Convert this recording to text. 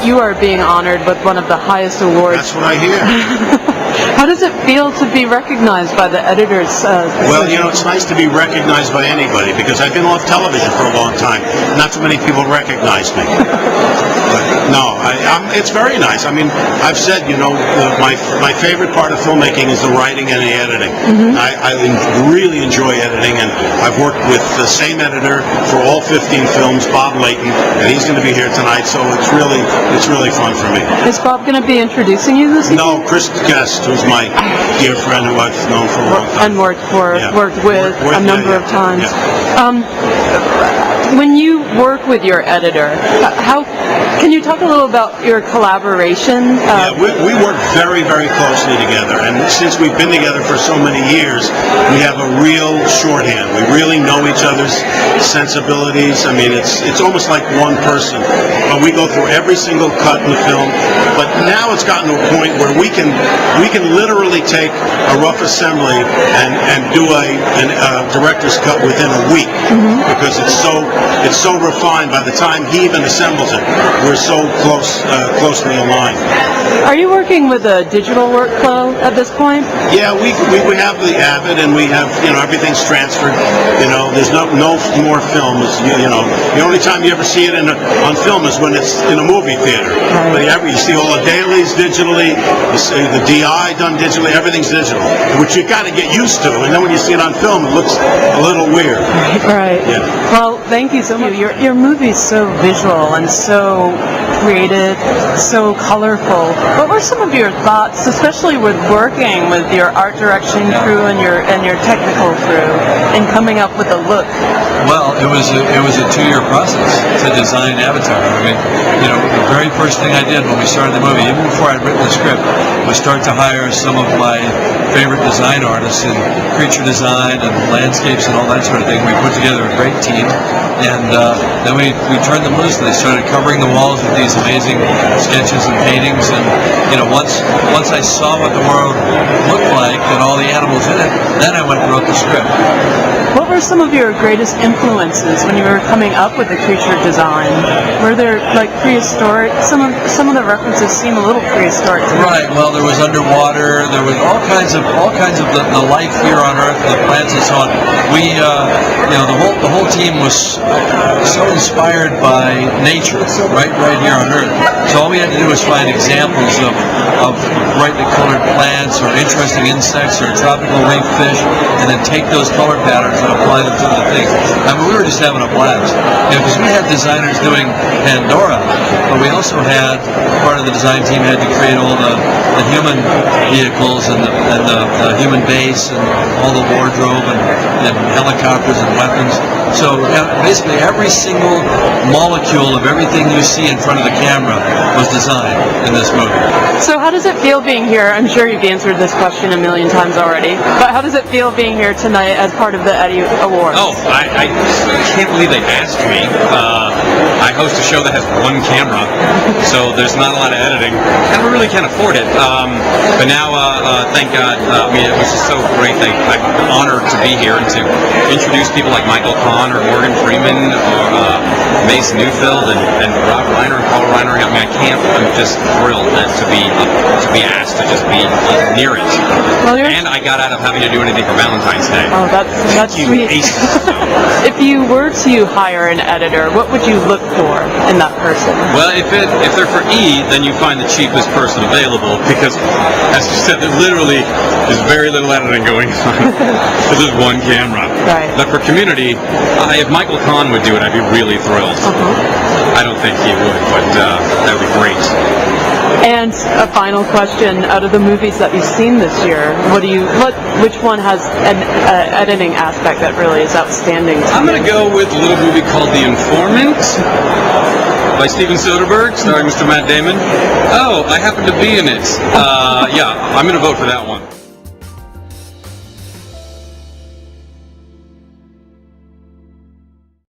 you are being honored with one of the highest awards. That's what I hear. How does it feel to be recognized by the editors? Well, it's nice to be recognized by anybody, because I've been off television for a long time. Not too many people recognize me. But no, it's very nice. I mean, I've said, my favorite part of filmmaking is the writing and the editing. Mm-hmm. I really enjoy editing, and I've worked with the same editor for all 15 films, Bob Layton, and he's going to be here tonight, so it's really fun for me. Is Bob going to be introducing you this evening? No, Chris Guest, who's my dear friend who I've known for a long time. And worked with a number of times. Yeah. When you work with your editor, can you talk a little about your collaboration? Yeah, we work very, very closely together, and since we've been together for so many years, we have a real shorthand. We really know each other's sensibilities. I mean, it's almost like one person. But we go through every single cut in the film. But now it's gotten to a point where we can literally take a rough assembly and do a director's cut within a week, mm-hmm. because it's so refined. By the time he even assembles it, we're so closely aligned. Are you working with a digital workflow at this point? Yeah, we have the Avid, and we have everything's transferred. There's no more film. The only time you ever see it on film is when it's in a movie theater. Right. But you see all the dailies digitally, you see the DI done digitally. Everything's digital, which you got to get used to. And then when you see it on film, it looks a little weird. Right. Yeah. Well, thank you so much. Your movie's so visual and so creative, so colorful. What were some of your thoughts, especially with working with your art direction crew and your technical crew, in coming up with a look? Well, it was a 2-year process to design Avatar. I mean, the very first thing I did when we started the movie, even before I'd written the script, was start to hire some of my favorite design artists in creature design and landscapes and all that sort of thing. We put together a great team, and then we turned them loose. They started covering the walls with these amazing sketches and paintings, and once I saw what the world looked like and all the animals in it, then I went and wrote the script. What were some of your greatest influences when you were coming up with the creature design? Were there prehistoric? Some of the references seem a little prehistoric to me. Right. Well, there was underwater. There was all kinds of the life here on Earth, the plants and so on. We, the whole team was so inspired by nature, right here on Earth. So all we had to do was find examples of brightly colored plants or interesting insects or tropical reef fish, and then take those color patterns and apply them to the things. I mean, we were just having a blast, because we had designers doing Pandora, but we also had part of the design team had to create all the human vehicles and the human base and all the wardrobe and helicopters and weapons. So basically every single molecule of everything you see in front of the camera was designed in this movie. So how does it feel being here? I'm sure you've answered this question a million times already, but how does it feel being here tonight as part of the Eddie Awards? Oh, I can't believe they asked me. I host a show that has one camera, so there's not a lot of editing, and we really can't afford it. But now, thank God, it was just so great. I'm honored to be here and to introduce people like Michael Kahn or Morgan Freeman or Mace Newfield and Rob Reiner and Paul Reiner. I mean, I'm just thrilled to be asked to just be near it. Well, and I got out of having to do anything for Valentine's Day. Oh, that's sweet. If you were to hire an editor, what would you look for in that person? Well, if they're for E, then you find the cheapest person available, because, as you said, there literally is very little editing going on. This is one camera. Right. But for Community, if Michael Kahn would do it, I'd be really thrilled. I don't think he would, but that would be great. And a final question: out of the movies that you've seen this year, which one has an editing aspect that really is outstanding? I'm going to go with a little movie called The Informant by Steven Soderbergh, starring Mr. Matt Damon. Oh, I happen to be in it. Yeah, I'm going to vote for that one.